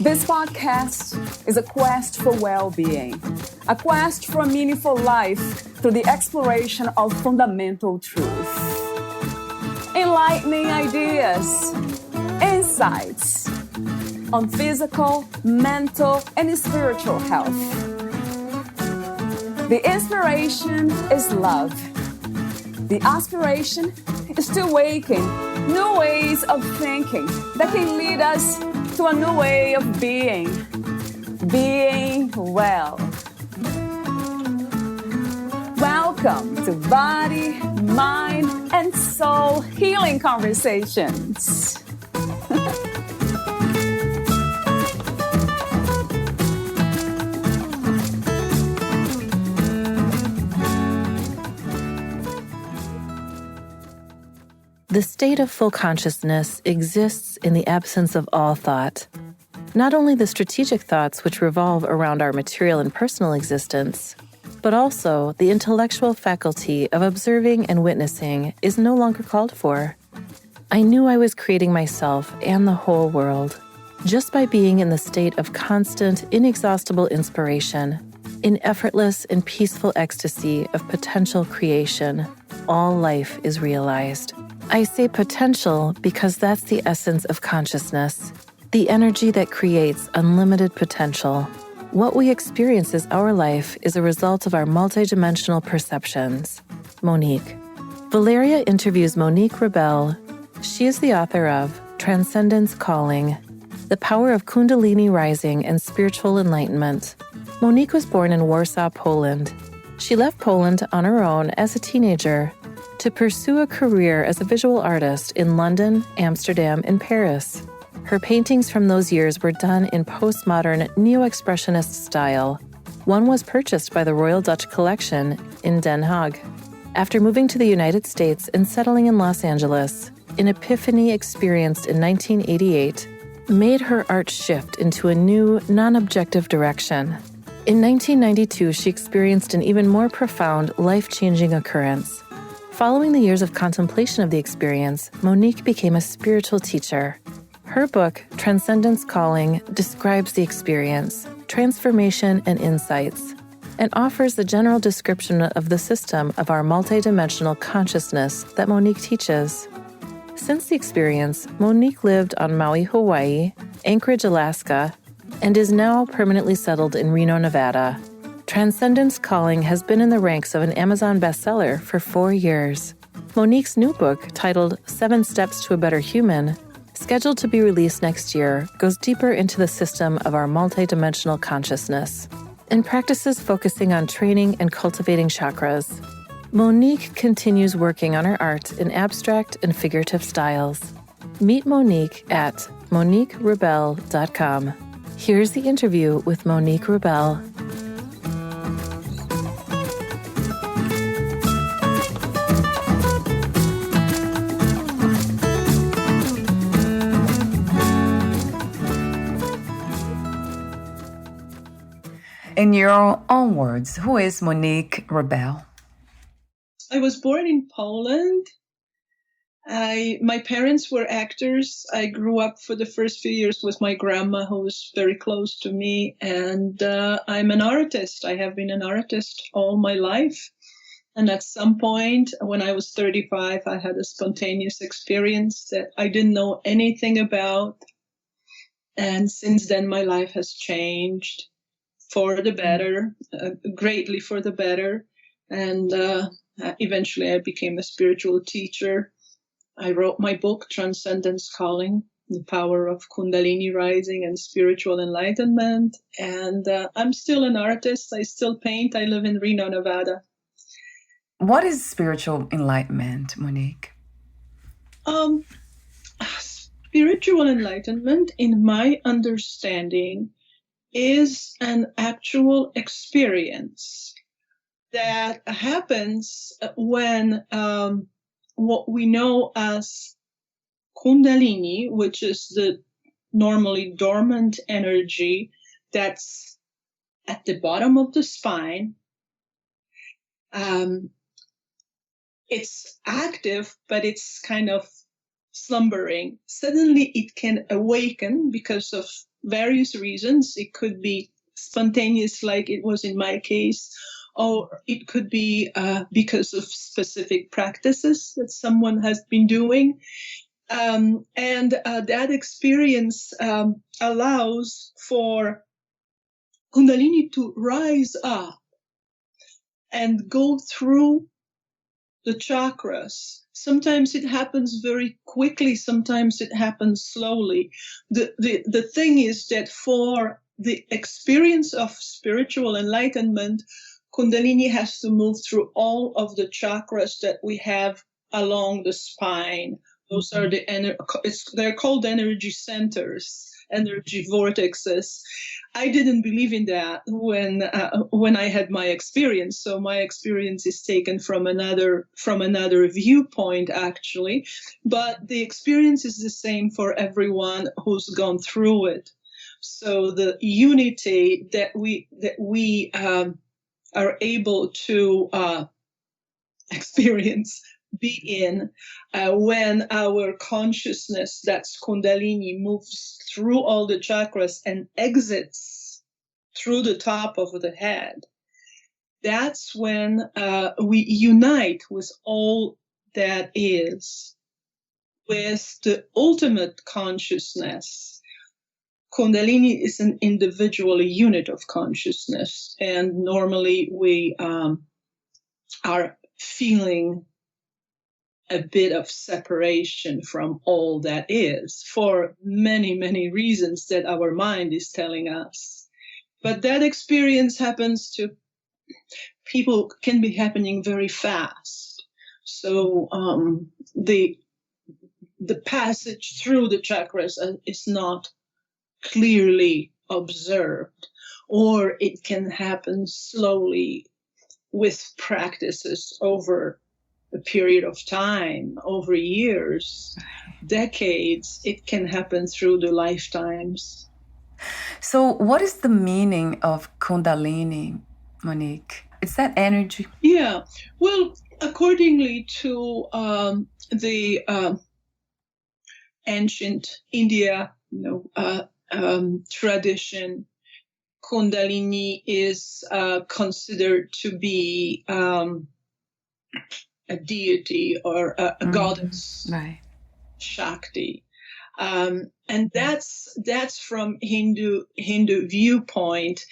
This podcast is a quest for well-being, a quest for a meaningful life through the exploration of fundamental truth. Enlightening ideas, insights on physical, mental, and spiritual health. The inspiration is love. The aspiration is to awaken new ways of thinking that can lead us to a new way of being well. Welcome to Body, Mind, and Soul Healing Conversations. The state of full consciousness exists in the absence of all thought. Not only the strategic thoughts which revolve around our material and personal existence, but also the intellectual faculty of observing and witnessing is no longer called for. I knew I was creating myself and the whole world just by being in the state of constant, inexhaustible inspiration, in effortless and peaceful ecstasy of potential creation. All life is realized. I say potential because that's the essence of consciousness, the energy that creates unlimited potential. What we experience as our life is a result of our multidimensional perceptions. Monique. Valeria interviews Monique Rebelle. She is the author of Transcendence Calling, The Power of Kundalini Rising and Spiritual Enlightenment. Monique was born in Warsaw, Poland. She left Poland on her own as a teenager to pursue a career as a visual artist in London, Amsterdam, and Paris. Her paintings from those years were done in postmodern neo-expressionist style. One was purchased by the Royal Dutch Collection in Den Haag. After moving to the United States and settling in Los Angeles, an epiphany experienced in 1988 made her art shift into a new, non-objective direction. In 1992, she experienced an even more profound, life-changing occurrence. Following the years of contemplation of the experience, Monique became a spiritual teacher. Her book, Transcendence Calling, describes the experience, transformation, and insights, and offers the general description of the system of our multidimensional consciousness that Monique teaches. Since the experience, Monique lived on Maui, Hawaii, Anchorage, Alaska, and is now permanently settled in Reno, Nevada. Transcendence Calling has been in the ranks of an Amazon bestseller for 4 years. Monique's new book, titled 7 Steps to a Better Human, scheduled to be released next year, goes deeper into the system of our multidimensional consciousness and practices focusing on training and cultivating chakras. Monique continues working on her art in abstract and figurative styles. Meet Monique at MoniqueRebelle.com. Here's the interview with Monique Rebelle. In your own words, who is Monique Rebelle? I was born in Poland. My parents were actors. I grew up for the first few years with my grandma, who was very close to me. And I'm an artist. I have been an artist all my life. And at some point, when I was 35, I had a spontaneous experience that I didn't know anything about. And since then, my life has changed for the better, greatly for the better. And eventually I became a spiritual teacher. I wrote my book, Transcendence Calling, The Power of Kundalini Rising and Spiritual Enlightenment. And I'm still an artist. I still paint. I live in Reno, Nevada. What is spiritual enlightenment, Monique? Spiritual enlightenment, in my understanding, is an actual experience that happens when what we know as Kundalini, which is the normally dormant energy that's at the bottom of the spine, it's active, but it's kind of slumbering, suddenly it can awaken because of various reasons. It could be spontaneous, like it was in my case, or it could be because of specific practices that someone has been doing. And that experience allows for Kundalini to rise up and go through the chakras. Sometimes it happens very quickly, sometimes it happens slowly. The thing is that for the experience of spiritual enlightenment, Kundalini has to move through all of the chakras that we have along the spine. Those are they're called energy centers, energy vortexes. I didn't believe in that when I had my experience. So my experience is taken from another viewpoint, actually. But the experience is the same for everyone who's gone through it. So the unity that we are able to experience, be in, when our consciousness, that's Kundalini, moves through all the chakras and exits through the top of the head. That's when we unite with all that is, with the ultimate consciousness. Kundalini is an individual unit of consciousness, and normally we are feeling a bit of separation from all that is for many, many reasons that our mind is telling us. But that experience happens to people, can be happening very fast. So the passage through the chakras is not clearly observed, or it can happen slowly with practices over a period of time, over years, decades. It can happen through the lifetimes. So what is the meaning of Kundalini, Monique? Is that energy? Yeah, well, accordingly to the ancient India tradition, Kundalini is considered to be a deity or a goddess, right? Shakti, and that's from Hindu viewpoint.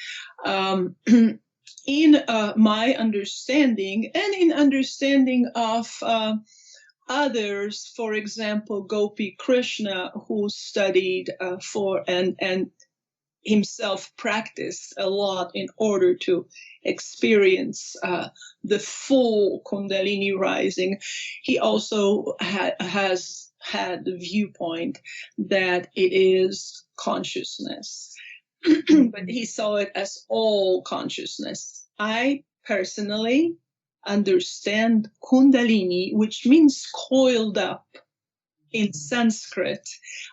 In my understanding, and in understanding of others, for example, Gopi Krishna, who studied for and himself practiced a lot in order to experience the full Kundalini rising. He also has had the viewpoint that it is consciousness, but he saw it as all consciousness. I personally understand Kundalini, which means coiled up in Sanskrit.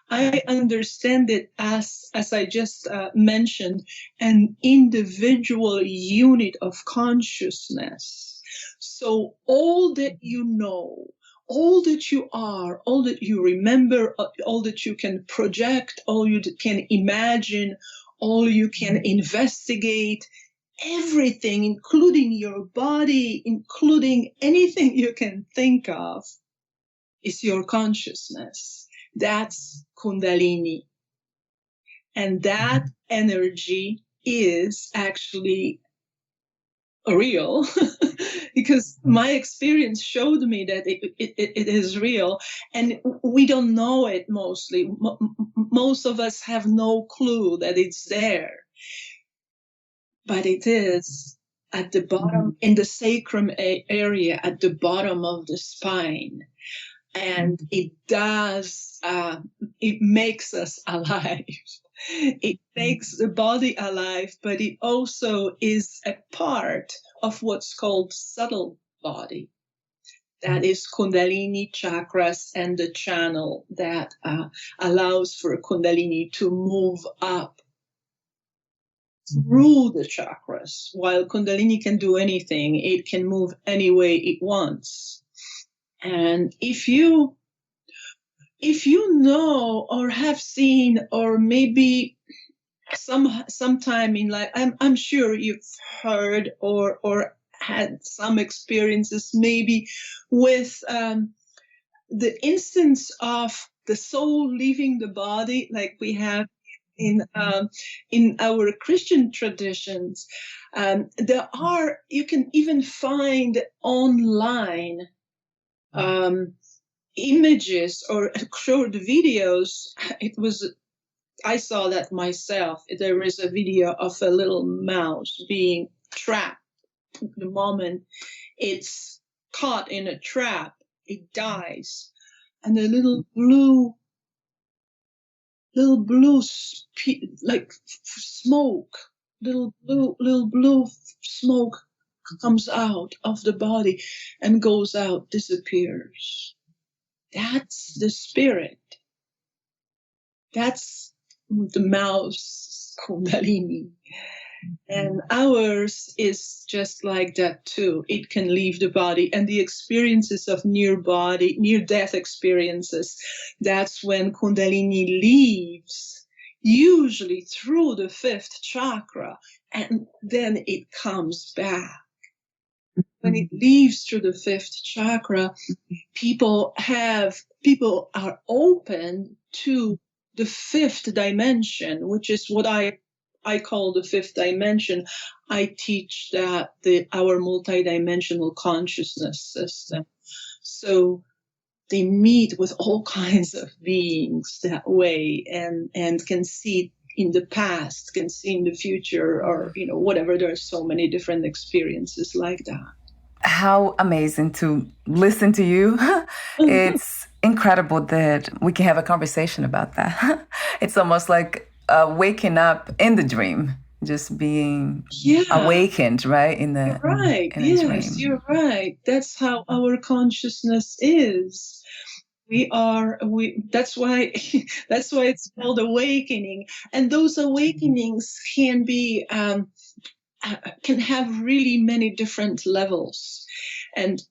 I understand it as I just mentioned, an individual unit of consciousness. So all that you know, all that you are, all that you remember, all that you can project, all you can imagine, all you can investigate, everything, including your body, including anything you can think of, is your consciousness. That's Kundalini. And that energy is actually real because my experience showed me that it is real, and we don't know it mostly. Most of us have no clue that it's there, but it is at the bottom, in the sacrum area, at the bottom of the spine. And it does, it makes us alive. It makes the body alive, but it also is a part of what's called subtle body. That is Kundalini chakras and the channel that allows for Kundalini to move up through the chakras. While Kundalini can do anything, it can move any way it wants. And if you if you know or have seen, or maybe sometime in life, I'm sure you've heard or had some experiences maybe with the instance of the soul leaving the body, like we have in our Christian traditions. You can even find online images or short videos. I saw that myself. There is a video of a little mouse being trapped. The moment it's caught in a trap, it dies. And a little blue like smoke, little blue smoke comes out of the body and goes out, disappears. That's the spirit. That's the mouse Kundalini. And ours is just like that too. It can leave the body, and the experiences of near-death experiences, that's when Kundalini leaves, usually through the 5th chakra, and then it comes back. When it leaves through the 5th chakra, people are open to the 5th dimension, which is what I call the 5th dimension. I teach that our multidimensional consciousness system. So they meet with all kinds of beings that way, and can see in the past, can see in the future, or whatever. There are so many different experiences like that. How amazing to listen to you. It's incredible that we can have a conversation about that. It's almost like waking up in the dream, just being awakened, right? You're right. Yes, you're right. That's how our consciousness is. That's why it's called awakening. And those awakenings can be can have really many different levels. And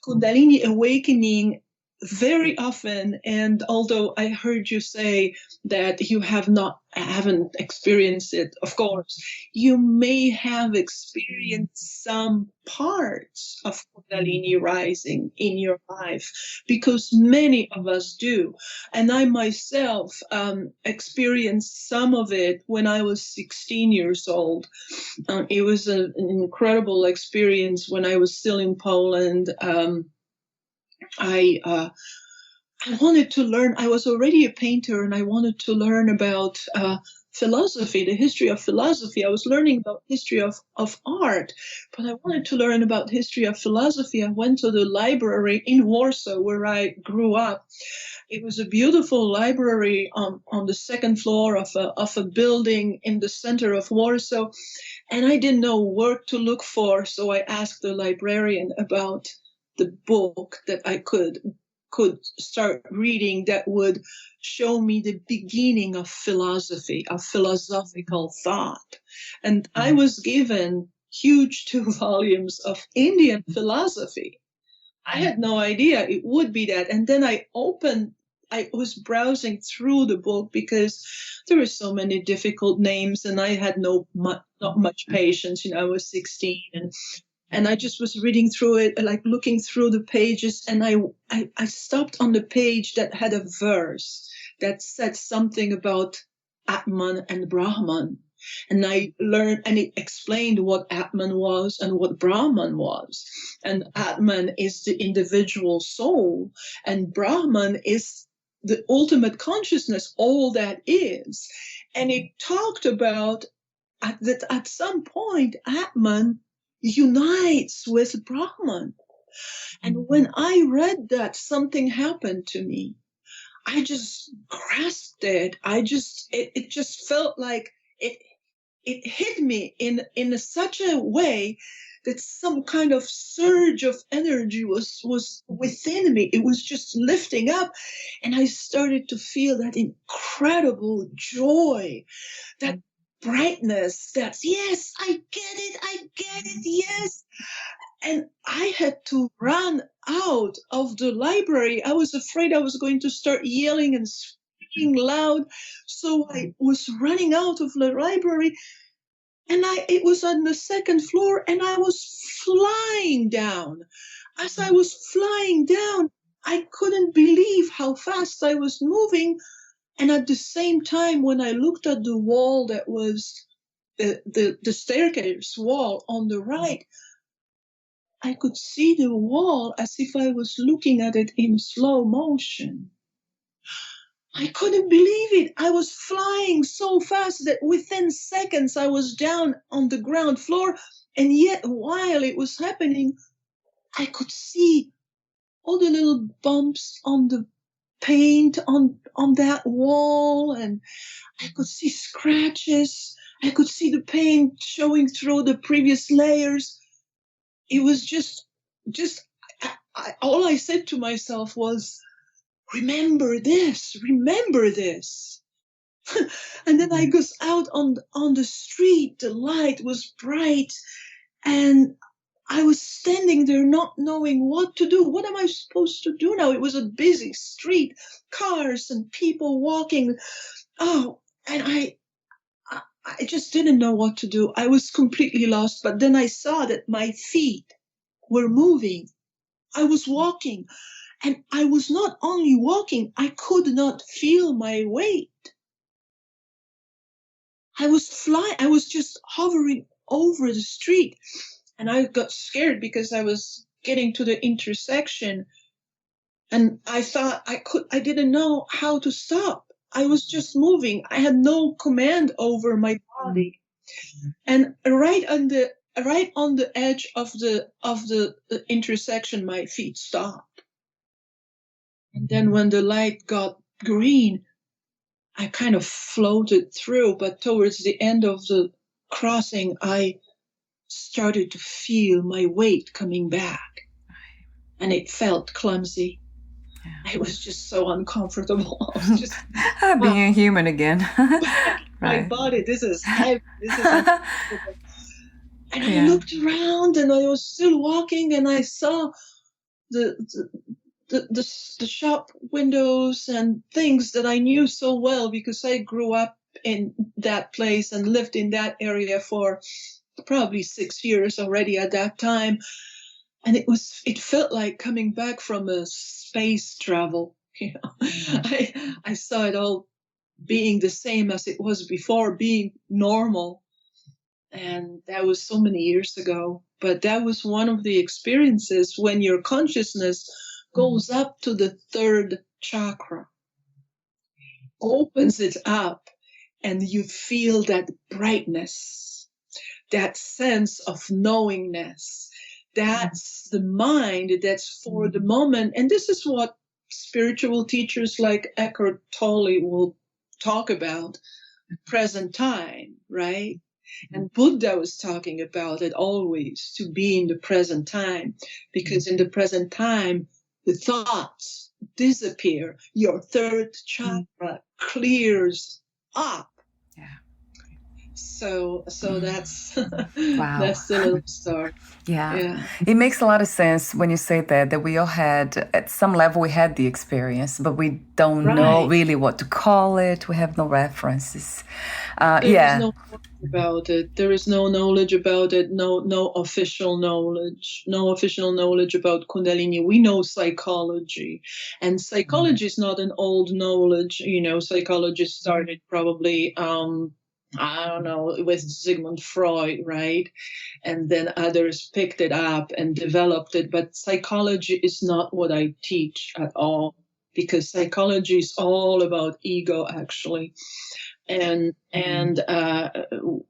Kundalini awakening very often, and although I heard you say that you haven't experienced it, of course, you may have experienced some parts of Kundalini rising in your life, because many of us do. And I myself experienced some of it when I was 16 years old. It was an incredible experience when I was still in Poland. I wanted to learn. I was already a painter, and I wanted to learn about philosophy, the history of philosophy. I was learning about history of art, but I wanted to learn about history of philosophy. I went to the library in Warsaw, where I grew up. It was a beautiful library on the 2nd floor of a building in the center of Warsaw, and I didn't know where to look for, so I asked the librarian about the book that I could start reading that would show me the beginning of philosophy, of philosophical thought. And I was given huge 2 volumes of Indian philosophy. I had no idea it would be that. And then I was browsing through the book, because there were so many difficult names, and I had not much patience. I was 16, and I just was reading through it, like looking through the pages, and I stopped on the page that had a verse that said something about Atman and Brahman. And I learned, and it explained what Atman was and what Brahman was. And Atman is the individual soul, and Brahman is the ultimate consciousness, all that is. And it talked about that at some point, Atman unites with Brahman. And when I read that, something happened to me. I just grasped it. It just felt like it hit me in such a way that some kind of surge of energy was within me. It was just lifting up, and I started to feel that incredible joy, that brightness, that yes, I get it, yes. And I had to run out of the library. I was afraid I was going to start yelling and screaming loud. So I was running out of the library, and it was on the second floor, and I was flying down. As I was flying down, I couldn't believe how fast I was moving. And at the same time, when I looked at the wall that was the staircase wall on the right, I could see the wall as if I was looking at it in slow motion. I couldn't believe it. I was flying so fast that within seconds I was down on the ground floor. And yet, while it was happening, I could see all the little bumps on the paint on that wall, and I could see scratches. I could see the paint showing through the previous layers. It was just all I said to myself was, remember this, remember this. And then I goes out on the street. The light was bright, and I was standing there not knowing what to do. What am I supposed to do now? It was a busy street, cars and people walking. Oh, and I just didn't know what to do. I was completely lost. But then I saw that my feet were moving. I was walking, and I was not only walking, I could not feel my weight. I was just hovering over the street, and I got scared because I was getting to the intersection, and I thought I didn't know how to stop. I was just moving. I had no command over my body. And right on the edge of the intersection, my feet stopped. And then when the light got green, I kind of floated through, but towards the end of the crossing, I started to feel my weight coming back, and it felt clumsy. Yeah. I was just so uncomfortable. I was just being human again. My body, this is heavy. This is uncomfortable. And I looked around, and I was still walking, and I saw the shop windows and things that I knew so well because I grew up in that place and lived in that area for probably 6 years already at that time. And it felt like coming back from a space travel. You know, I saw it all being the same as it was before, being normal. And that was so many years ago. But that was one of the experiences when your consciousness goes up to the third chakra, opens it up, and you feel that brightness, that sense of knowingness. That's the mind that's for the moment. And this is what spiritual teachers like Eckhart Tolle will talk about, present time, right? And Buddha was talking about it always, to be in the present time, because in the present time, the thoughts disappear. Your third chakra clears up. Yeah. So that's wow. That's the little story. Yeah. It makes a lot of sense when you say that we all had, at some level, we had the experience, but we don't know really what to call it. We have no references. There is no knowledge about it. There is no knowledge about it. No official knowledge. No official knowledge about Kundalini. We know psychology, and psychology is not an old knowledge. You know, psychology started probably I don't know, with Sigmund Freud, right? And then others picked it up and developed it. But psychology is not what I teach at all, because psychology is all about ego, actually. And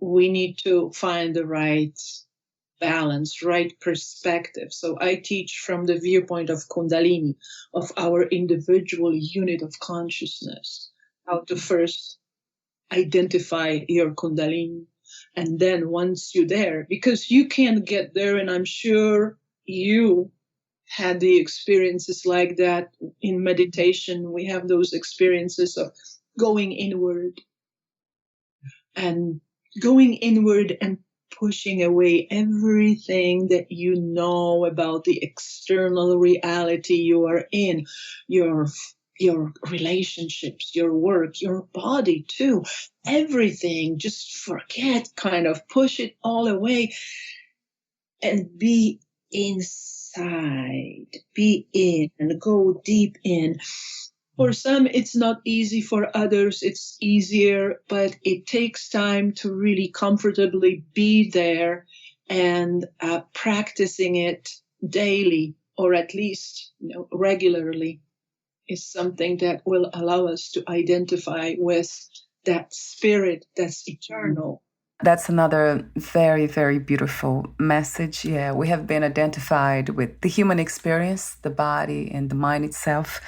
we need to find the right balance, right perspective. So I teach from the viewpoint of Kundalini, of our individual unit of consciousness, how to first identify your Kundalini. And then once you're there, because you can't get there, and I'm sure you had the experiences like that in meditation. We have those experiences of going inward and pushing away everything that you know about the external reality you are in, your relationships, your work, your body too, everything. Just forget, kind of push it all away and be inside, be in and go deep in. For some, it's not easy. For others, it's easier, but it takes time to really comfortably be there, and practicing it daily, or at least regularly, is something that will allow us to identify with that spirit that's eternal. That's another very, very beautiful message. Yeah, we have been identified with the human experience, the body and the mind itself.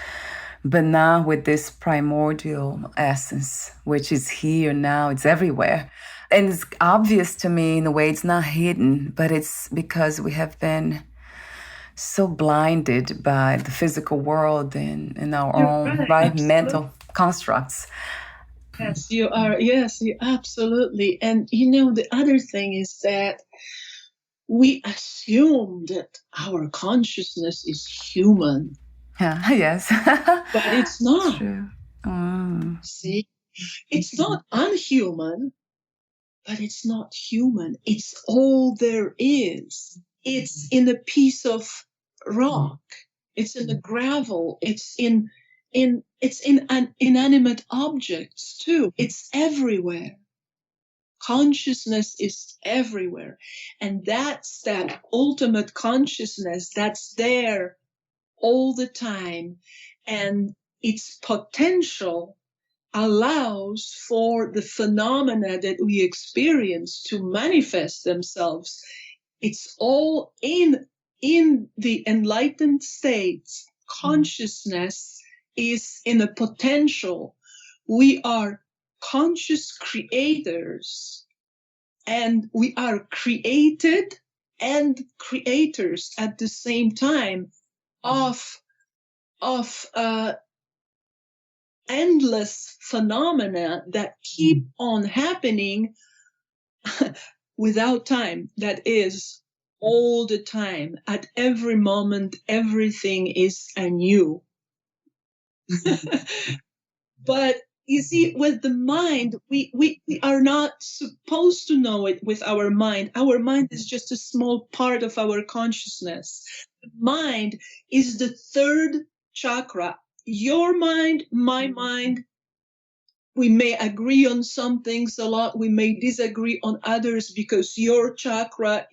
But now with this primordial essence, which is here now, it's everywhere. And it's obvious to me in a way, it's not hidden, but it's because we have been so blinded by the physical world and our own mental constructs. Yes, you are. Yes, you absolutely. And the other thing is that we assume that our consciousness is human. Yeah, yes. But it's not. True. See, it's not unhuman, but it's not human. It's all there is. It's in a piece of rock. It's in the gravel. It's in inanimate objects too. It's everywhere. Consciousness is everywhere. And that's that ultimate consciousness that's there all the time. And its potential allows for the phenomena that we experience to manifest themselves. It's all in the enlightened states. Consciousness is in a potential. We are conscious creators, and we are created and creators at the same time of endless phenomena that keep on happening without time. That is all the time. At every moment, everything is anew. But you see, with the mind, we are not supposed to know it with our mind. Our mind is just a small part of our consciousness. The mind is the third chakra. Your mind, my mind. We may agree on some things a lot. We may disagree on others because your chakra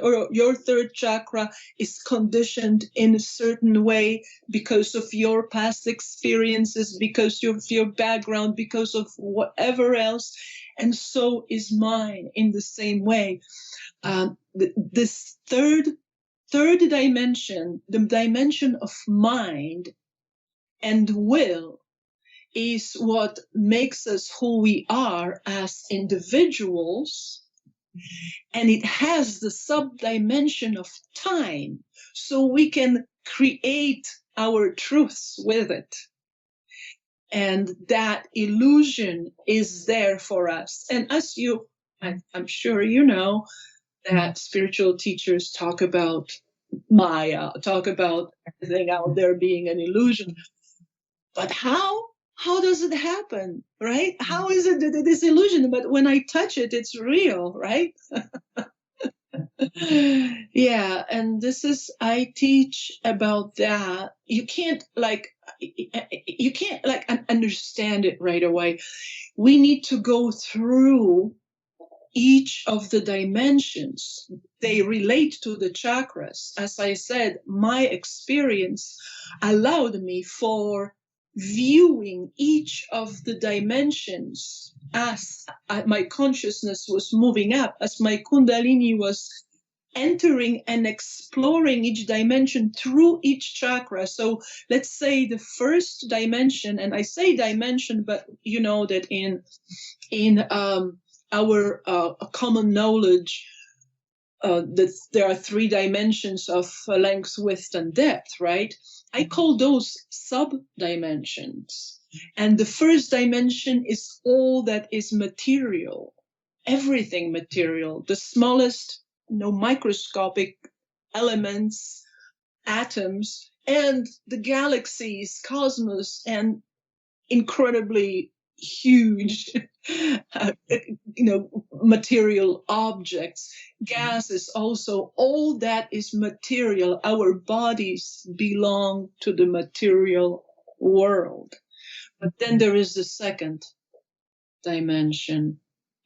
or your third chakra is conditioned in a certain way because of your past experiences, because of your background, because of whatever else. And so is mine in the same way. This third dimension, the dimension of mind and will, is what makes us who we are as individuals, and it has the sub-dimension of time, so we can create our truths with it. And that illusion is there for us. And as I'm sure you know, that spiritual teachers talk about Maya, talk about everything out there being an illusion. But how does it happen, right? How is it that it is illusion? But when I touch it, it's real, right? Yeah, and I teach about that. You can't understand it right away. We need to go through each of the dimensions. They relate to the chakras. As I said, my experience allowed me for viewing each of the dimensions as my consciousness was moving up, as my Kundalini was entering and exploring each dimension through each chakra. So let's say the first dimension, and I say dimension, but you know that in our common knowledge, that there are three dimensions of length, width, and depth, right? I call those sub-dimensions. And the first dimension is all that is material. everything material, the smallest, microscopic elements, atoms, and the galaxies, cosmos, and incredibly huge, material objects, gases also, all that is material. Our bodies belong to the material world. But then there is the second dimension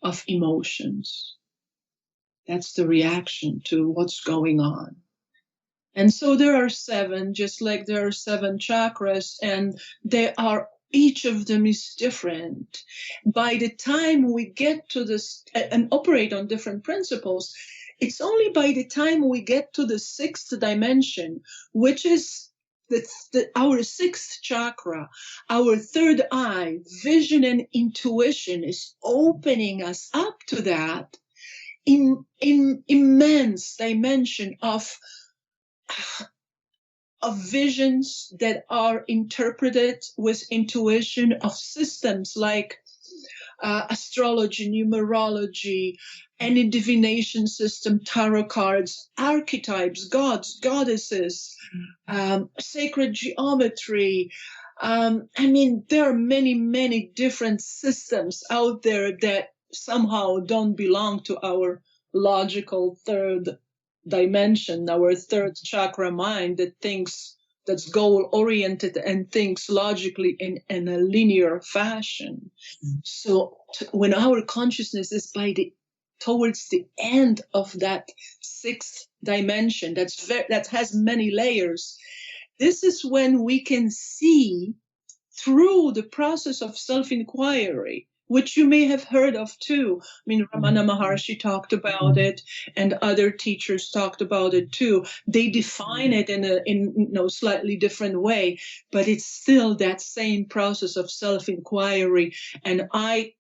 of emotions. That's the reaction to what's going on. And so there are 7, just like there are 7 chakras, and each of them is different. By the time we get to this and operate on different principles, it's only by the time we get to the 6th dimension, which is our 6th chakra, our 3rd eye, vision and intuition, is opening us up to that immense dimension of visions that are interpreted with intuition, of systems like astrology, numerology, any divination system, tarot cards, archetypes, gods, goddesses, sacred geometry. There are many, many different systems out there that somehow don't belong to our logical 3rd dimension, our 3rd chakra mind that thinks, that's goal oriented and thinks logically in a linear fashion. So when our consciousness is towards the end of that 6th dimension, that has many layers, this is when we can see through the process of self-inquiry, which you may have heard of too. Ramana Maharshi talked about it, and other teachers talked about it too. They define it in a slightly different way, but it's still that same process of self-inquiry. And I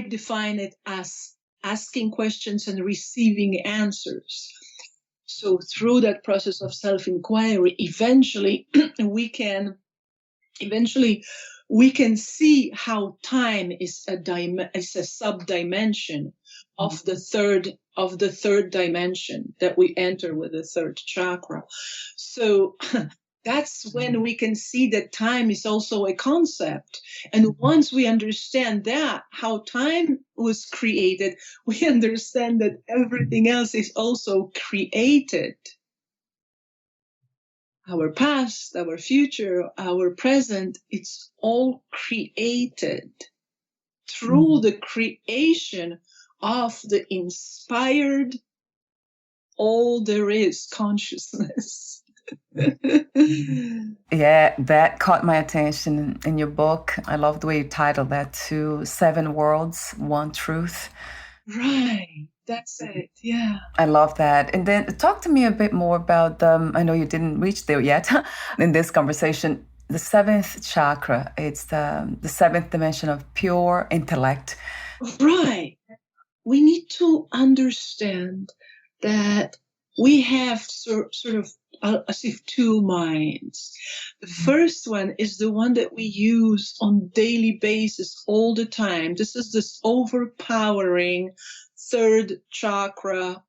define it as asking questions and receiving answers. So through that process of self-inquiry, eventually we can see how time is a sub-dimension of the third dimension that we enter with the 3rd chakra. So that's when we can see that time is also a concept. And once we understand that, how time was created, we understand that everything else is also created. Our past, our future, our present, it's all created through the creation of the inspired, all there is consciousness. Yeah, that caught my attention in your book. I love the way you titled that too, 7 Worlds, One Truth. Right. That's it. Yeah. I love that. And then talk to me a bit more about I know you didn't reach there yet in this conversation, the 7th chakra. It's the 7th dimension of pure intellect. Right. We need to understand that we have sort of as if 2 minds. The first one is the one that we use on daily basis all the time. This is this overpowering 3rd chakra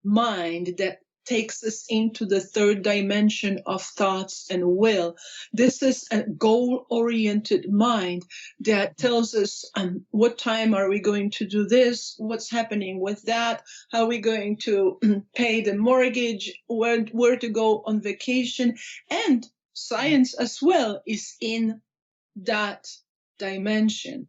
mind that takes us into the 3rd dimension of thoughts and will. This is a goal-oriented mind that tells us what time are we going to do this, what's happening with that, how are we going to pay the mortgage, where to go on vacation. And science as well is in that dimension.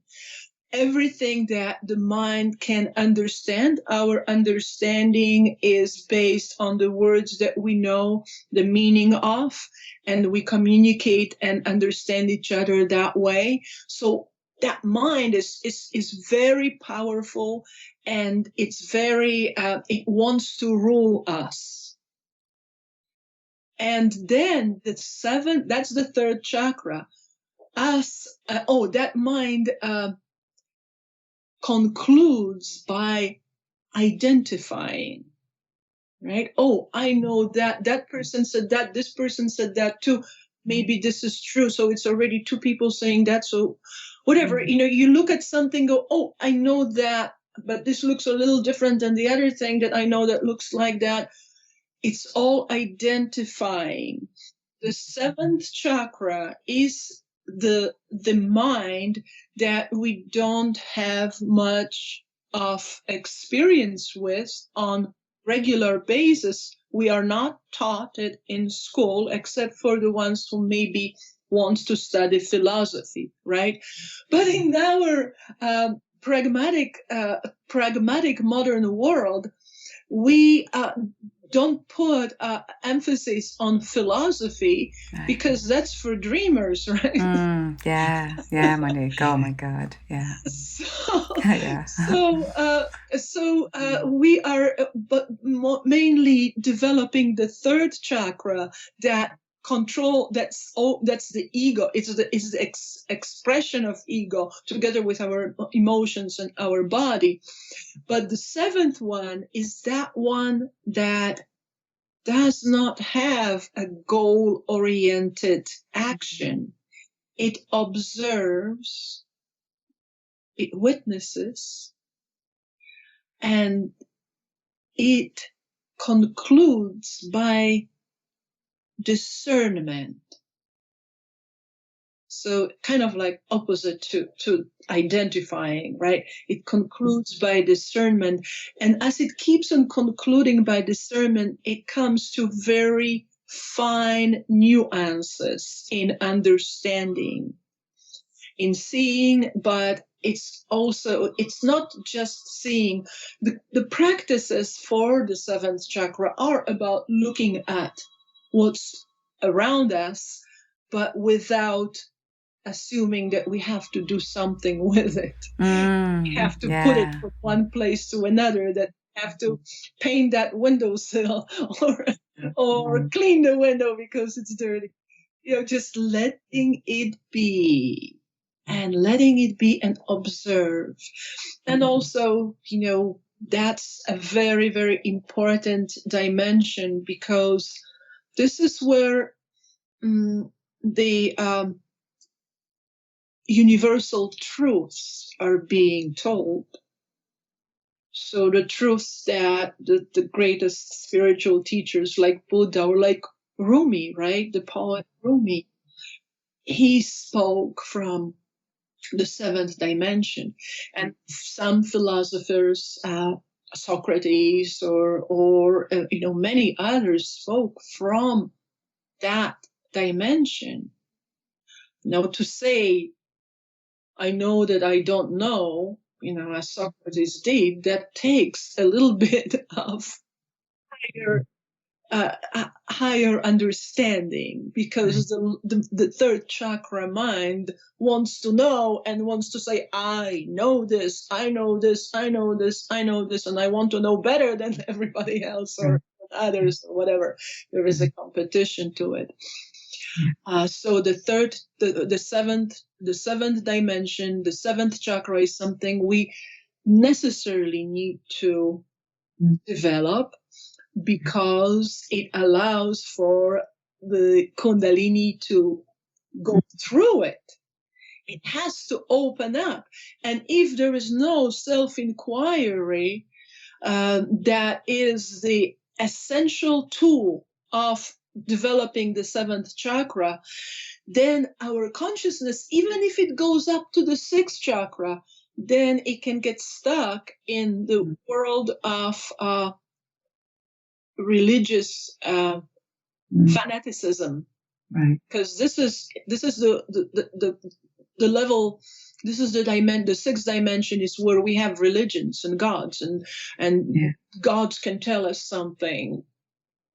Everything that the mind can understand, our understanding is based on the words that we know the meaning of, and we communicate and understand each other that way. So that mind is very powerful, and it's very, it wants to rule us. And then the 7th, that's the 3rd chakra. That mind, concludes by identifying, right? Oh, I know that person said that, this person said that too. Maybe this is true. So it's already 2 people saying that. So whatever, you look at something, go, oh, I know that but this looks a little different than the other thing that I know that looks like that. It's all identifying. The seventh chakra is the mind that we don't have much of experience with on regular basis. We are not taught it in school, except for the ones who maybe want to study philosophy, right? But in our pragmatic modern world, we don't put emphasis on philosophy, because that's for dreamers, right? Yeah, Monique. Oh my God, yeah. So we are, but mainly developing the third chakra that control. That's the ego. It's the expression of ego together with our emotions and our body. But the seventh one is that one that does not have a goal-oriented action. It observes, it witnesses, and it concludes by discernment. So kind of like opposite to identifying, right? It concludes by discernment. And as it keeps on concluding by discernment, it comes to very fine nuances in understanding, in seeing, but it's not just seeing. The practices for the seventh chakra are about looking at what's around us, but without assuming that we have to do something with it. We have to put it from one place to another, that we have to paint that windowsill or clean the window because it's dirty. Just letting it be and observe. And also, that's a very, very important dimension, because this is where the universal truths are being told. So the truths that the greatest spiritual teachers like Buddha or like Rumi, right? The poet Rumi, he spoke from the seventh dimension. And some philosophers, Socrates or many others, spoke from that dimension. Now, to say, I know that I don't know, as Socrates did, that takes a little bit of higher understanding, because the third chakra mind wants to know and wants to say, I know this, I know this, I know this, I know this, and I want to know better than everybody else or others or whatever. There is a competition to it. So the seventh dimension, the seventh chakra is something we necessarily need to develop, because it allows for the Kundalini to go through it. It has to open up. And if there is no self-inquiry, that is the essential tool of developing the seventh chakra, then our consciousnness, even if it goes up to the sixth chakra, then it can get stuck in the world of religious fanaticism, right? Because this is the level. This is the sixth dimension is where we have religions and gods, and gods can tell us something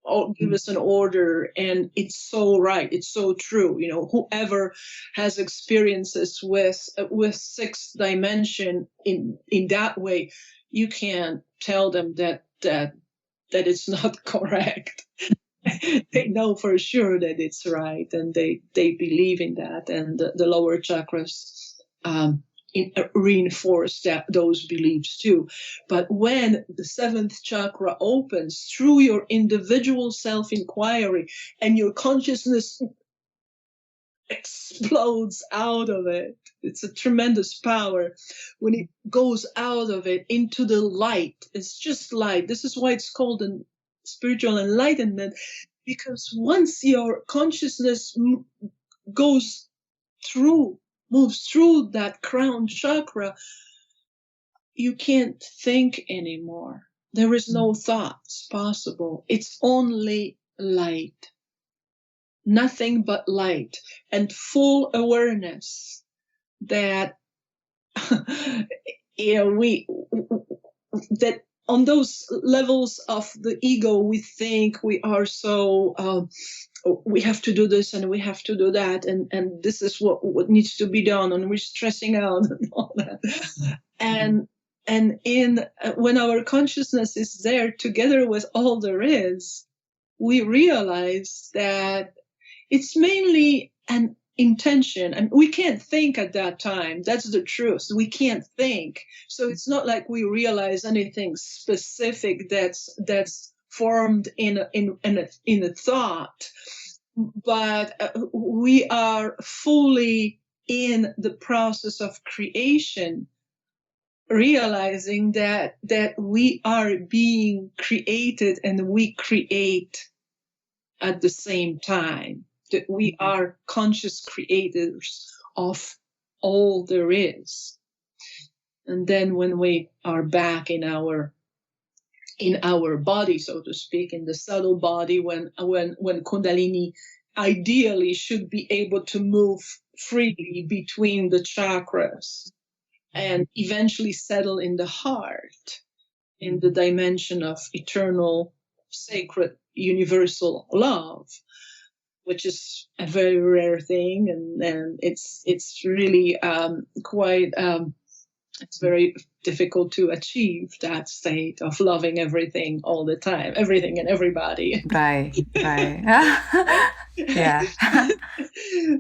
or give us an order, and it's so right, it's so true. Whoever has experiences with sixth dimension in that way, you can't tell them that it's not correct. They know for sure that it's right, and they believe in that, and the lower chakras reinforce those beliefs too. But when the seventh chakra opens through your individual self-inquiry, and your consciousness explodes out of it. It's a tremendous power when it goes out of it into the light. It's just light. This is why it's called a spiritual enlightenment, because once your consciousness moves through that crown chakra, you can't think anymore. There is no thoughts possible. It's only light. Nothing but light and full awareness that that on those levels of the ego we think we are so we have to do this and we have to do that and this is what needs to be done and we're stressing out and all that. And when our consciousness is there together with all there is, we realize that it's mainly an intention, and we can't think at that time. That's the truth. We can't think. So it's not like we realize anything specific that's formed in a thought, but we are fully in the process of creation, realizing that we are being created and we create at the same time. That we are conscious creators of all there is. And then when we are back in our body, so to speak, in the subtle body, when Kundalini ideally should be able to move freely between the chakras and eventually settle in the heart, in the dimension of eternal, sacred, universal love, which is a very rare thing, and it's really quite it's very difficult to achieve that state of loving everything all the time, everything and everybody. Right. Yeah.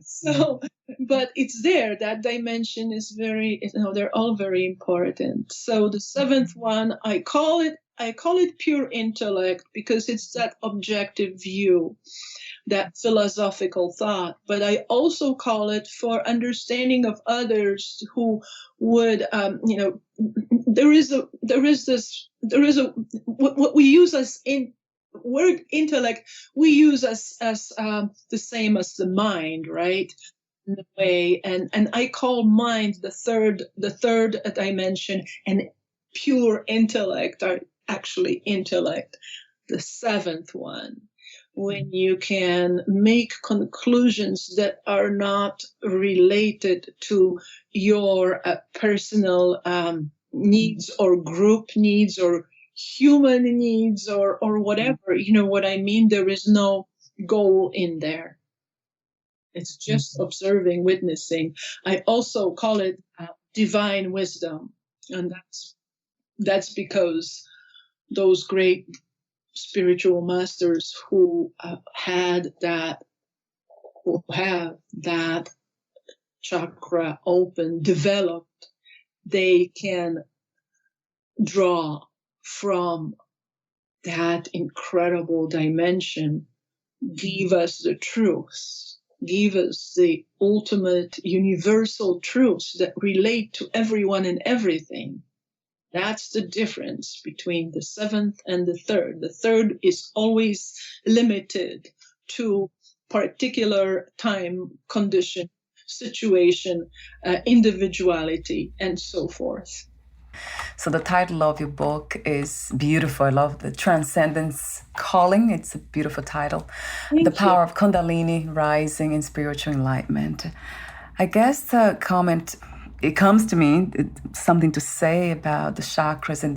So, but it's there. That dimension is very, they're all very important. So the seventh one, I call it pure intellect because it's that objective view, that philosophical thought, but I also call it for understanding of others who would, there is what we use as in word intellect, we use as the same as the mind, right? In a way, and I call mind the third dimension, and pure intellect, or actually intellect, the seventh one. When you can make conclusions that are not related to your personal needs or group needs or human needs or whatever, you know what I mean? There is no goal in there. It's just observing, witnessing. I also call it divine wisdom. And that's because those great spiritual masters who have that chakra open, developed, they can draw from that incredible dimension, give us the truth, give us the ultimate universal truths that relate to everyone and everything. That's the difference between the seventh and the third. The third is always limited to particular time, condition, situation, individuality, and so forth. So the title of your book is beautiful. I love the Transcendence Calling. It's a beautiful title. Thank the you. Power of Kundalini Rising in Spiritual Enlightenment. I guess the comment, it comes to me, something to say about the chakras and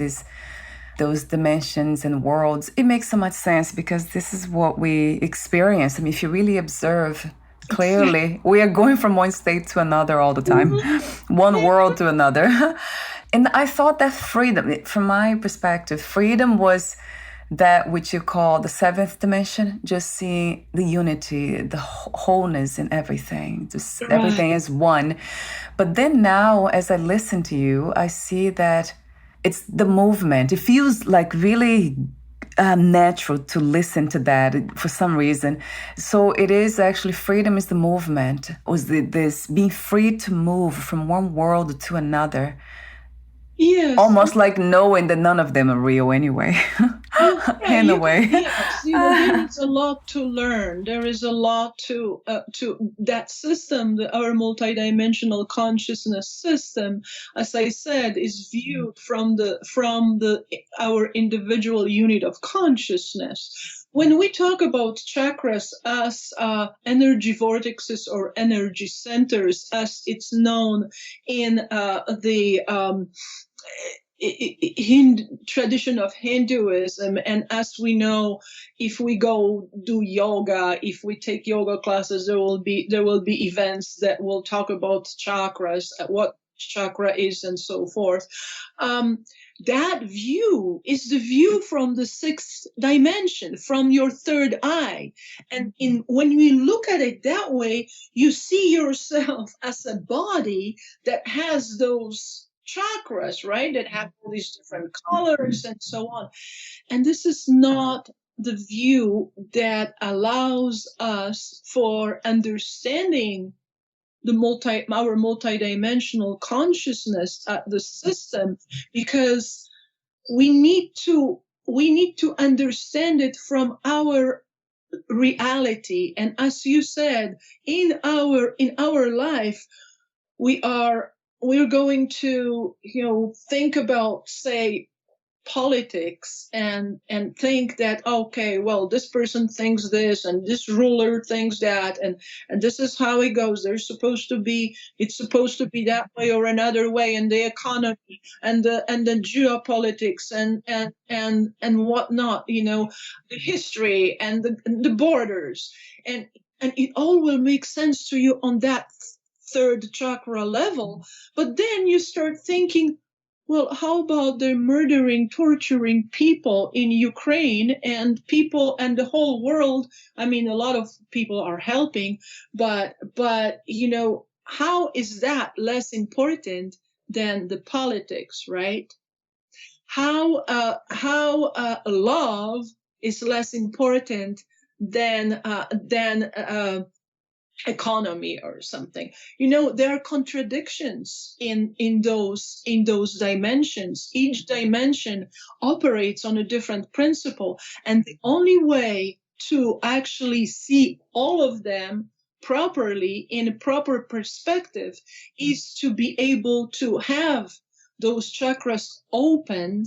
those dimensions and worlds. It makes so much sense because this is what we experience. I mean, if you really observe clearly, we are going from one state to another all the time, one world to another. And I thought that freedom, from my perspective, freedom was that which you call the seventh dimension, just seeing the unity, the wholeness in everything, just everything is one. But then now, as I listen to you, I see that it's the movement. It feels like really natural to listen to that for some reason. So it is actually, freedom is the movement, was this being free to move from one world to another. Yes. Almost like knowing that none of them are real anyway. In a way. Yes, there is a lot to learn. There is a lot to that system, our multidimensional consciousness system, as I said, is viewed from our individual unit of consciousness. When we talk about chakras as energy vortexes or energy centers, as it's known in the tradition of Hinduism, and as we know, if we go do yoga, if we take yoga classes, there will be events that will talk about chakras, what chakra is, and so forth. That view is the view from the sixth dimension, from your third eye. And when we look at it that way, you see yourself as a body that has those chakras, right? That have all these different colors and so on. And this is not the view that allows us for understanding our multidimensional consciousness at the system, because we need to understand it from our reality. And as you said, in our life, we're going to think about, say, politics and think that, okay, well, this person thinks this and this ruler thinks that, and this is how it goes. It's supposed to be that way or another way, in the economy and the geopolitics and whatnot, the history and the borders, and it all will make sense to you on that third chakra level. But then you start thinking, well, how about they're murdering, torturing people in Ukraine, and people and the whole world? I mean, a lot of people are helping, but how is that less important than the politics, right? How love is less important than economy or something. There are contradictions in those dimensions. Each dimension operates on a different principle, and the only way to actually see all of them properly in a proper perspective is to be able to have those chakras open,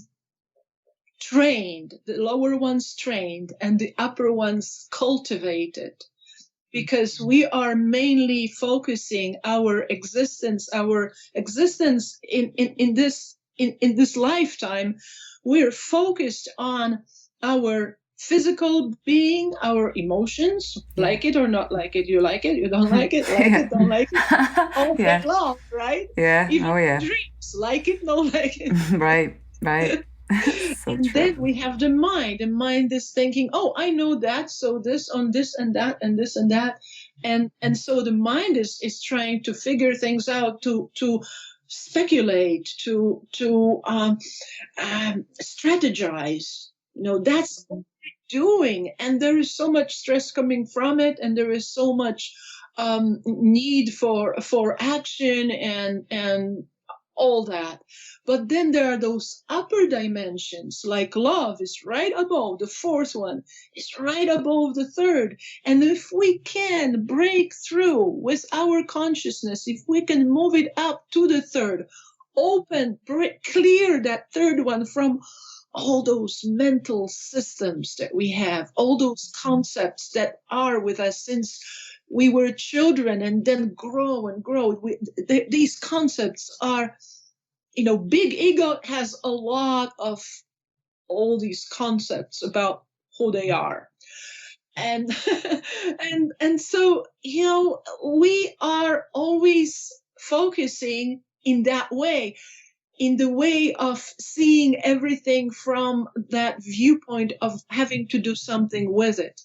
trained, the lower ones trained and the upper ones cultivated. Because we are mainly focusing our existence in this lifetime, we're focused on our physical being, our emotions, like it or not like it. You like it, you don't like it, it, don't like it. All that love, right? Yeah. Even dreams, like it, don't like it. Right. So and true. then we have the mind. The mind is thinking, oh, I know that, so this on this and that and this and that, and so the mind is trying to figure things out, to speculate, to strategize. That's what we're doing, and there is so much stress coming from it, and there is so much need for action and all that. But then there are those upper dimensions, like love is right above the fourth one, it's right above the third. And if we can break through with our consciousness, if we can move it up to the third, clear that third one from all those mental systems that we have, all those concepts that are with us since we were children and then grow and grow. These concepts are, big ego has a lot of all these concepts about who they are. And so, we are always focusing in that way, in the way of seeing everything from that viewpoint of having to do something with it.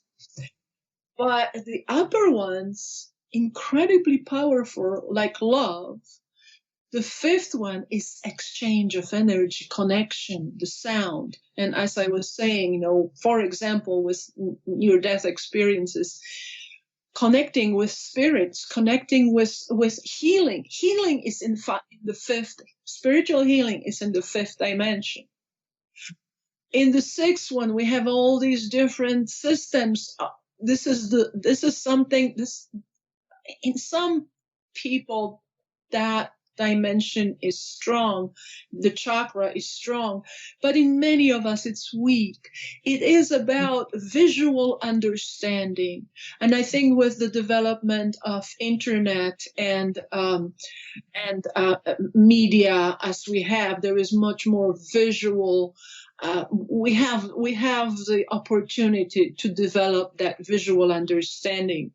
But the upper ones, incredibly powerful, like love, The fifth one is exchange of energy, connection, the sound. And as I was saying, for example, with near-death experiences, connecting with spirits, connecting with healing. Healing is in the fifth. Spiritual healing is in the fifth dimension. In the sixth one, we have all these different systems. In some people, that dimension is strong, the chakra is strong, but in many of us it's weak. It is about visual understanding, and I think with the development of internet and media as we have, there is much more visual. We have the opportunity to develop that visual understanding.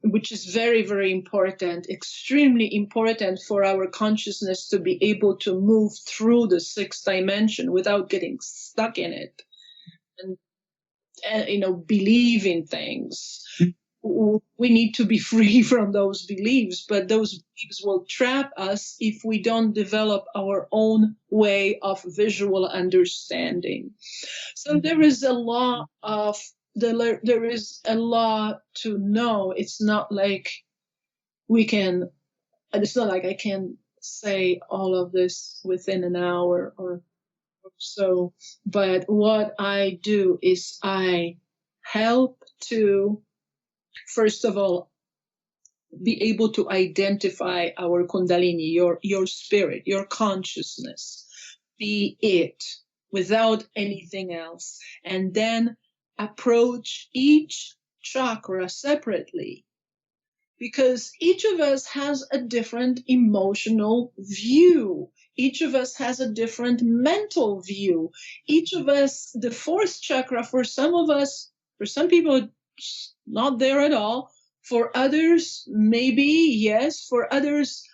Which is very, very important, extremely important for our consciousness to be able to move through the sixth dimension without getting stuck in it and believe in things. We need to be free from those beliefs, but those beliefs will trap us if we don't develop our own way of visual understanding. So there is a lot to know. It's not like I can say all of this within an hour or so. But what I do is I help to, first of all, be able to identify our Kundalini, your spirit, your consciousness, be it without anything else, and then approach each chakra separately, because each of us has a different emotional view. Each of us has a different mental view. Each of us, the fourth chakra, for some people, it's not there at all. For others, maybe yes. For others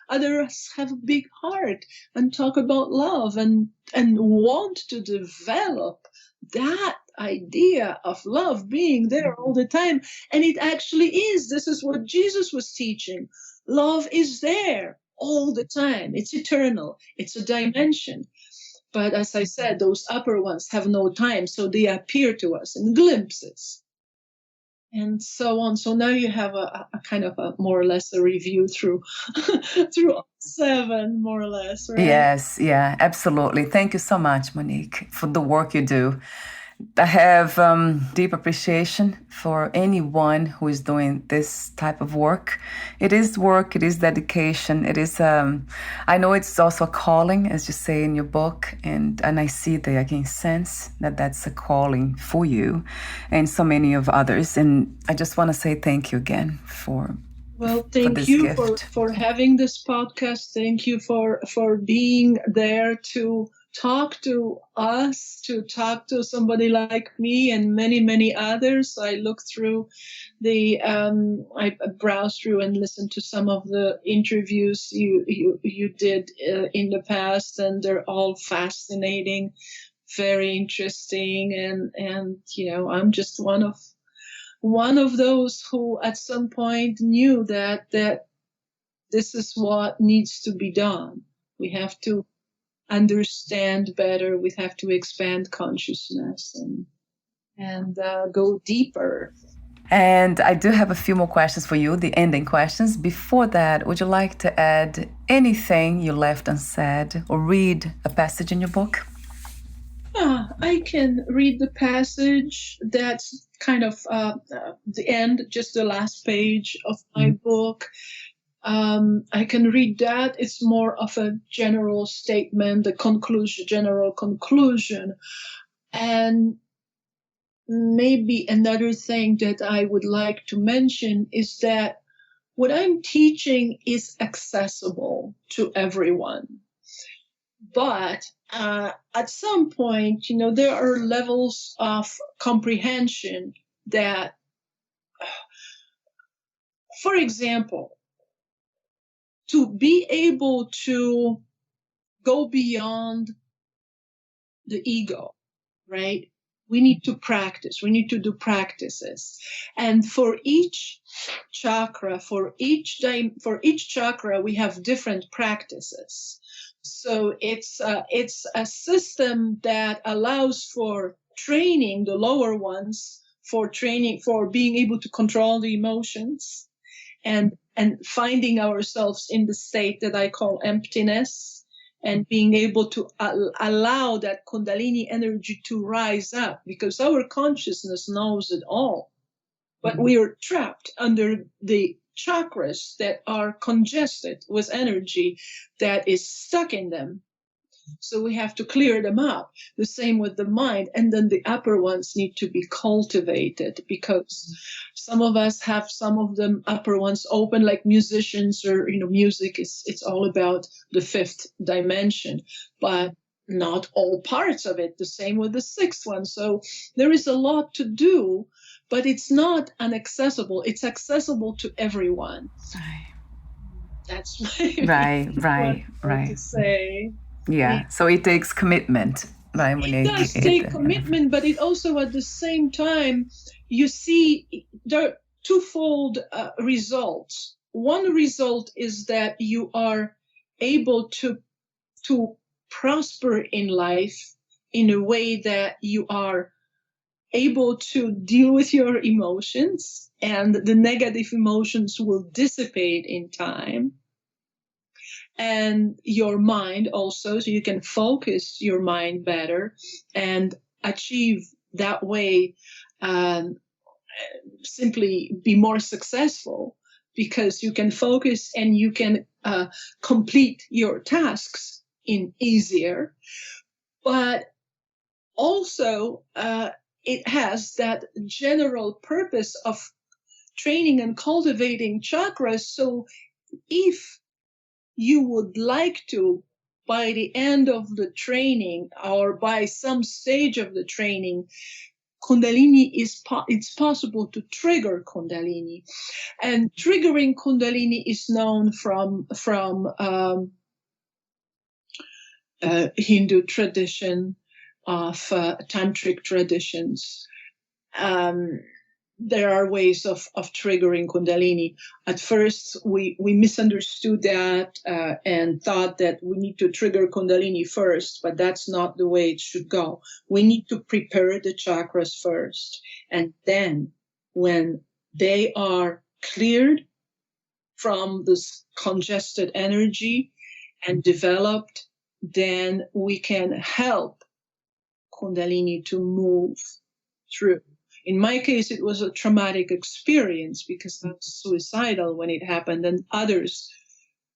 have a big heart and talk about love and want to develop that idea of love being there all the time. And it actually is. This is what Jesus was teaching. Love is there all the time. It's eternal. It's a dimension. But as I said, those upper ones have no time, so they appear to us in glimpses. And so on. So now you have a kind of a more or less a review through all seven, more or less, right? Yes, yeah, absolutely. Thank you so much, Monique, for the work you do. I have deep appreciation for anyone who is doing this type of work. It is work, it is dedication, it is, I know it's also a calling, as you say in your book, and I see that I can sense that that's a calling for you and so many of others. And I just want to say thank you again for thank you for having this podcast. Thank you for being there to talk to us, to talk to somebody like me and many, many others. I look through I browse through and listen to some of the interviews you did in the past, and they're all fascinating, very interesting. And I'm just one of those who at some point knew that this is what needs to be done. We have to understand better. We have to expand consciousness and go deeper. And I do have a few more questions for you, the ending questions. Before that, would you like to add anything you left unsaid or read a passage in your book? I can read the passage. That's kind of the end, just the last page of my book. I can read that. It's more of a general statement, general conclusion. And maybe another thing that I would like to mention is that what I'm teaching is accessible to everyone. But at some point, there are levels of comprehension that, for example, to be able to go beyond the ego, right? We need to practice. We need to do practices. And for each chakra, for each chakra, we have different practices. So it's a system that allows for training the lower ones, for being able to control the emotions, and finding ourselves in the state that I call emptiness, and being able to allow that Kundalini energy to rise up, because our consciousness knows it all. But we are trapped under the chakras that are congested with energy that is stuck in them. So we have to clear them up. The same with the mind. And then the upper ones need to be cultivated, because some of us have some of them upper ones open, like musicians, or, music it's all about the fifth dimension, but not all parts of it. The same with the sixth one. So there is a lot to do, but it's not inaccessible. It's accessible to everyone. Right. That's my right. to say. Yeah. So it takes commitment, right, Monique? It does take commitment, but it also, at the same time, you see there are twofold results. One result is that you are able to prosper in life in a way that you are able to deal with your emotions, and the negative emotions will dissipate in time. And your mind also, so you can focus your mind better and achieve that way, simply be more successful, because you can focus and you can complete your tasks in easier. But also, it has that general purpose of training and cultivating chakras. So if you would like to, by the end of the training or by some stage of the training, Kundalini it's possible to trigger Kundalini. And triggering Kundalini is known from Hindu tradition, of tantric traditions. There are ways of triggering Kundalini. At first, we misunderstood that and thought that we need to trigger Kundalini first, but that's not the way it should go. We need to prepare the chakras first. And then when they are cleared from this congested energy and developed, then we can help Kundalini to move through. In my case, it was a traumatic experience because I was suicidal when it happened, and others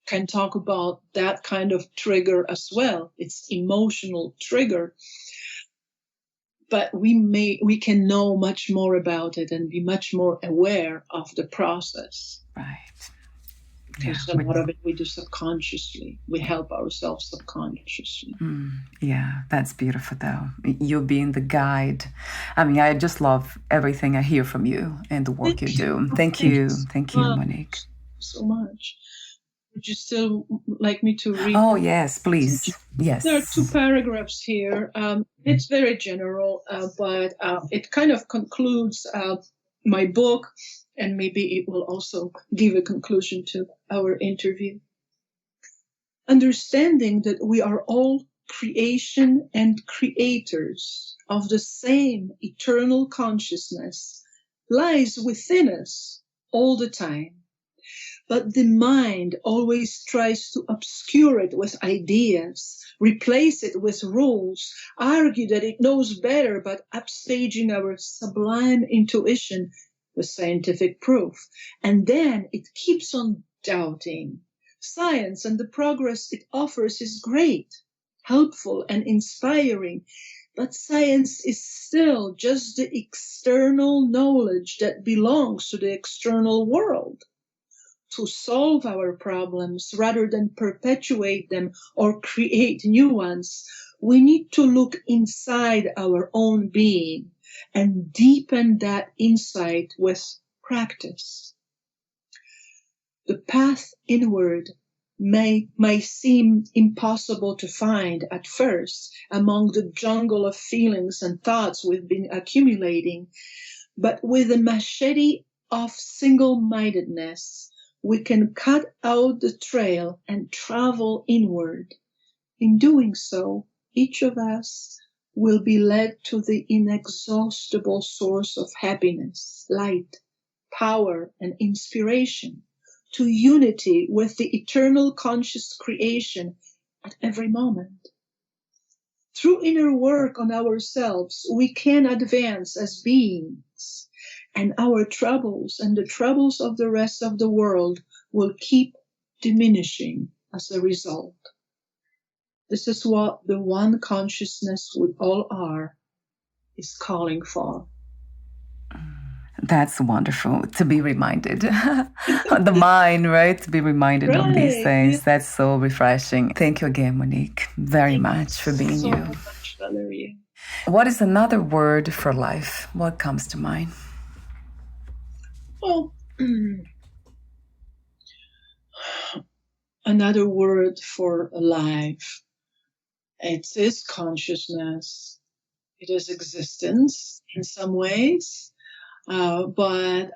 can talk about that kind of trigger as well. It's emotional trigger. But we can know much more about it and be much more aware of the process. Right. Because a lot of it we do subconsciously. We help ourselves subconsciously. Yeah, that's beautiful, though. You being the guide. I mean, I just love everything I hear from you and the work you do. Thank you. Thank you, Monique. So much. Would you still like me to read? Oh, yes, please. Yes. There are 2 paragraphs here. It's very general, but it kind of concludes my book. And maybe it will also give a conclusion to our interview. Understanding that we are all creation and creators of the same eternal consciousness lies within us all the time. But the mind always tries to obscure it with ideas, replace it with rules, argue that it knows better, but upstaging our sublime intuition with scientific proof. And then it keeps on doubting. Science and the progress it offers is great, helpful, and inspiring, but science is still just the external knowledge that belongs to the external world. To solve our problems rather than perpetuate them or create new ones, we need to look inside our own being and deepen that insight with practice. The path inward may seem impossible to find at first among the jungle of feelings and thoughts we've been accumulating, but with a machete of single-mindedness, we can cut out the trail and travel inward. In doing so, each of us will be led to the inexhaustible source of happiness, light, power, and inspiration, to unity with the eternal conscious creation at every moment. Through inner work on ourselves, we can advance as beings, and our troubles and the troubles of the rest of the world will keep diminishing as a result. This is what the one consciousness we all are is calling for. That's wonderful to be reminded. The mind, right? To be reminded of these things. Yeah. That's so refreshing. Thank you again, Monique, very much for being you. Thank you so much, Valeria. What is another word for life? What comes to mind? Well, another word for life. It is consciousness. It is existence in some ways. But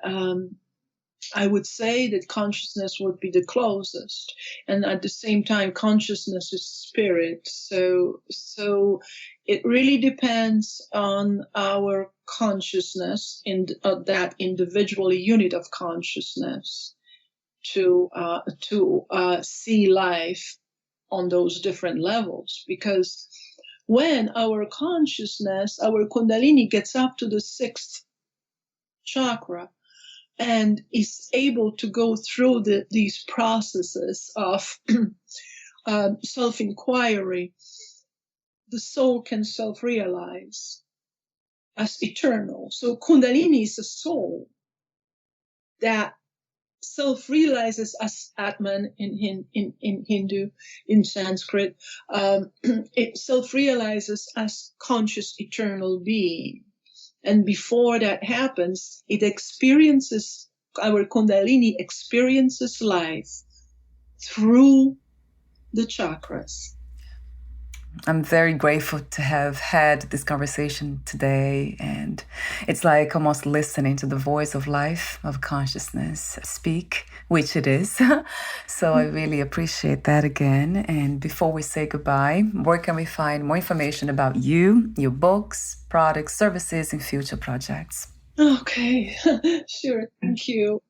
I would say that consciousness would be the closest. And at the same time, consciousness is spirit. So it really depends on our consciousness in that individual unit of consciousness to see life on those different levels. Because when our consciousness, our Kundalini gets up to the 6th chakra and is able to go through these processes of self-inquiry, the soul can self-realize as eternal. So Kundalini is a soul that self-realizes as Atman in Hindu, in Sanskrit. It self-realizes as conscious eternal being. And before that happens, it experiences, our Kundalini experiences life through the chakras. I'm very grateful to have had this conversation today. And it's like almost listening to the voice of life, of consciousness speak, which it is. So I really appreciate that again. And before we say goodbye, where can we find more information about you, your books, products, services, and future projects? Okay, sure. Thank you.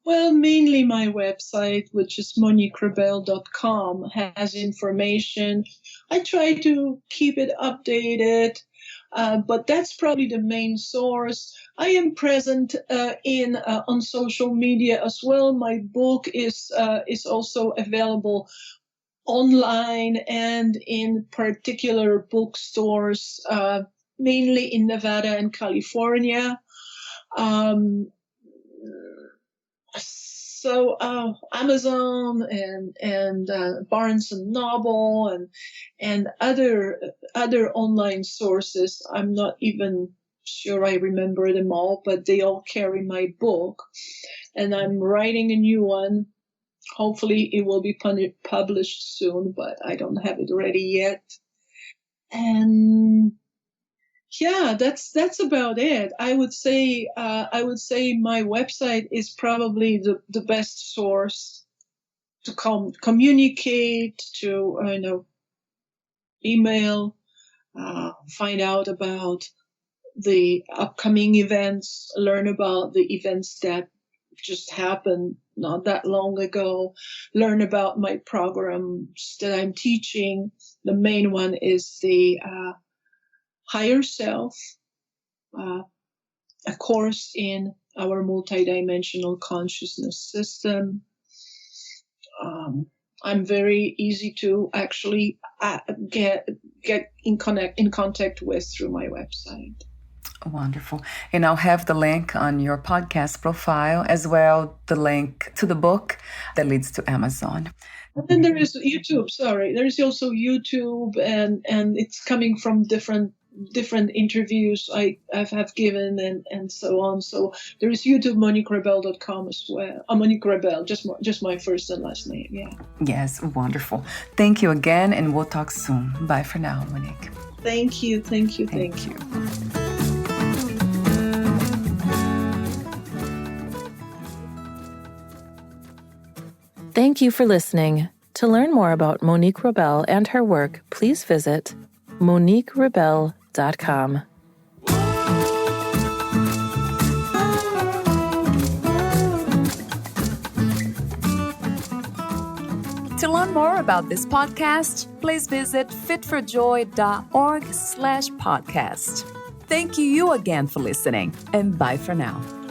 Well, mainly my website, which is moniquerebelle.com, has information. I try to keep it updated, but that's probably the main source. I am present on social media as well. My book is also available online and in particular bookstores, mainly in Nevada and California. So Amazon and Barnes and Noble and other online sources. I'm not even sure I remember them all, but they all carry my book, and I'm writing a new one. Hopefully, it will be published soon, but I don't have it ready yet. And yeah, that's about it. I would say my website is probably the best source to communicate, to email, find out about the upcoming events, learn about the events that just happened not that long ago, learn about my programs that I'm teaching. The main one is the Higher Self, a course in our multidimensional consciousness system. I'm very easy to actually get in contact with through my website. Wonderful. And I'll have the link on your podcast profile, as well the link to the book that leads to Amazon. And then there is YouTube. There is also YouTube, and it's coming from different interviews I have given and so on. So there is YouTube, MoniqueRebelle.com as well. Monique Rebelle, just my first and last name. Yeah. Yes, wonderful. Thank you again, and we'll talk soon. Bye for now, Monique. Thank you. Thank you. Thank you for listening. To learn more about Monique Rebelle and her work, please visit MoniqueRebelle.com. To learn more about this podcast, please visit fitforjoy.org/podcast. Thank you again for listening, and bye for now.